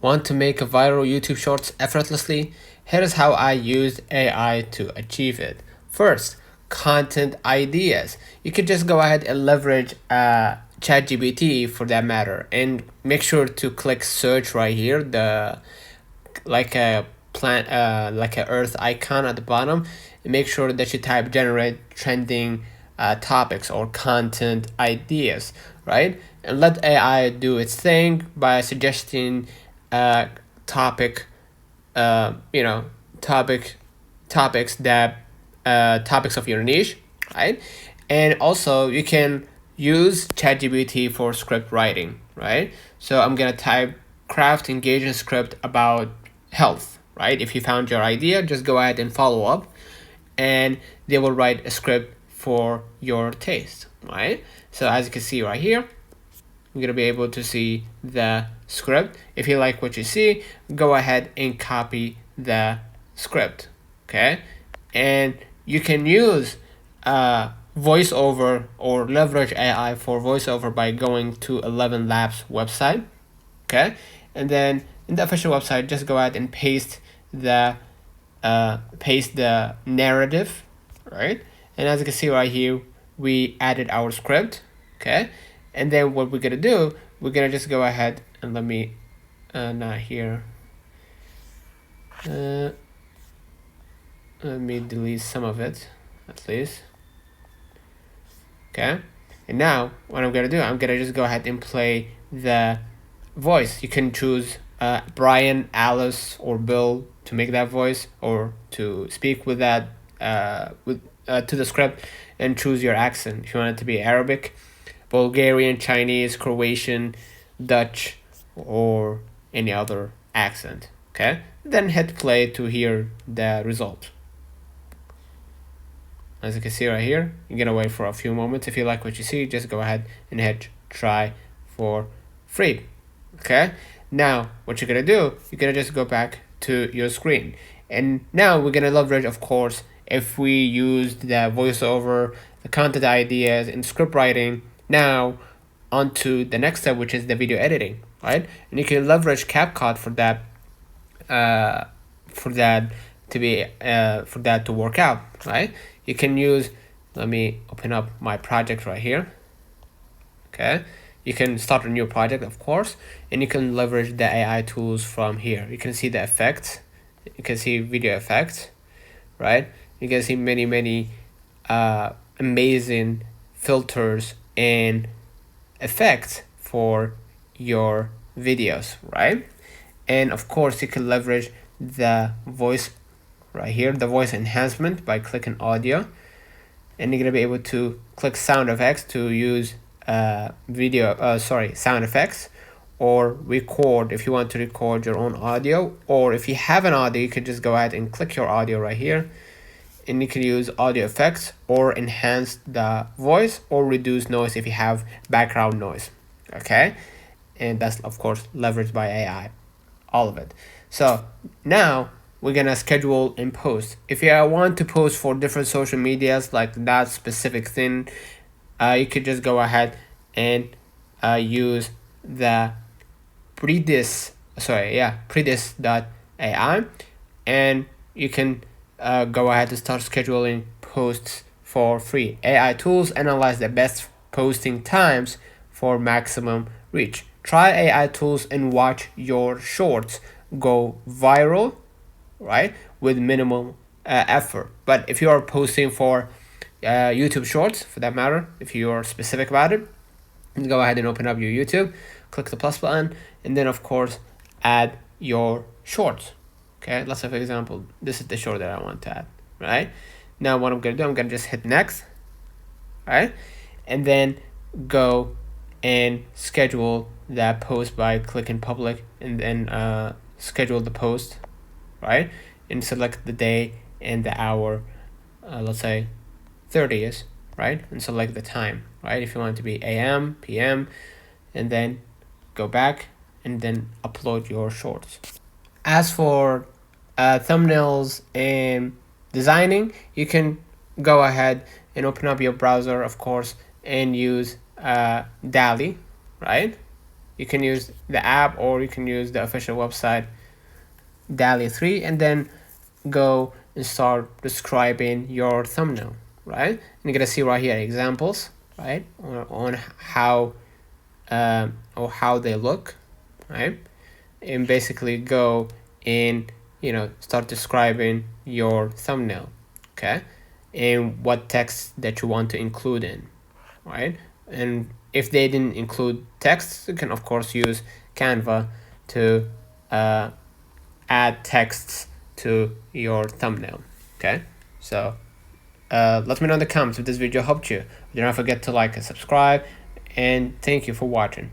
Want to make a viral YouTube Shorts effortlessly? Here is how I used AI to achieve it. First, content ideas. You could just go ahead and leverage ChatGPT for that matter, and make sure to click search right here, the like a plant like a earth icon at the bottom, and make sure that you type generate trending topics or content ideas, right? And let AI do its thing by suggesting topic you know topic topics that topics of your niche, right? And also you can use ChatGPT for script writing, right? So I'm gonna type craft engaging script about health, right? If you found your idea, just go ahead and follow up, and they will write a script for your taste, right? So as you can see right here, you're gonna be able to see the script. If you like what you see, go ahead and copy the script, okay? And you can use voiceover or leverage AI for voiceover by going to 11 Labs website, okay? And then in the official website, just go ahead and paste the narrative, right? And as you can see right here, we added our script, okay? And then what we're gonna do, we're gonna just go ahead and let me not here. Let me delete some of it, at least. Okay. And now what I'm gonna do, I'm gonna just go ahead and play the voice. You can choose Brian, Alice, or Bill to make that voice, or to speak with that to the script, and choose your accent. If you want it to be Arabic, Bulgarian, Chinese, Croatian, Dutch, or any other accent. Okay, then hit play to hear the result. As you can see right here, you're gonna wait for a few moments. If you like what you see, just go ahead and hit try for free. Okay, now what you're gonna do, you're gonna just go back to your screen, and now we're gonna leverage, of course, if we used the voiceover, the content ideas, and script writing. Now onto the next step, which is the video editing, right? And you can leverage CapCut for that for that to work out, right? You can use, let me open up my project right here. Okay, you can start a new project, of course, and you can leverage the AI tools from here. You can see the effects, you can see video effects, right? You can see many amazing filters and effects for your videos, right? And of course you can leverage the voice right here, the voice enhancement, by clicking audio, and you're gonna be able to click sound effects to use sound effects, or record if you want to record your own audio, or if you have an audio, you can just go ahead and click your audio right here, and you can use audio effects, or enhance the voice, or reduce noise if you have background noise, okay? And that's of course leveraged by AI, all of it. So now we're gonna schedule and post. If you want to post for different social medias, like that specific thing, you could just go ahead and use the predis.ai, and you can go ahead and start scheduling posts for free. AI tools analyze the best posting times for maximum reach. Try AI tools and watch your shorts go viral, right, with minimal effort. But if you are posting for YouTube Shorts, for that matter, if you are specific about it, go ahead and open up your YouTube, click the plus button, and then of course add your shorts. Okay, let's say for example, this is the short that I want to add, right? Now what I'm gonna do, I'm gonna just hit next, right? And then go and schedule that post by clicking public, and then schedule the post, right? And select the day and the hour, let's say 30th, right? And select the time, right? If you want it to be AM, PM, and then go back and then upload your shorts. As for thumbnails and designing, you can go ahead and open up your browser, of course, and use DALL-E, right? You can use the app or you can use the official website DALL-E 3, and then go and start describing your thumbnail, right? And you're gonna see right here examples, right, on how or how they look, right? And basically go in, start describing your thumbnail, okay, and what text that you want to include in, right? And if they didn't include text, you can of course use Canva to add texts to your thumbnail, okay? So let me know in the comments if this video helped you. Do not forget to like and subscribe, and thank you for watching.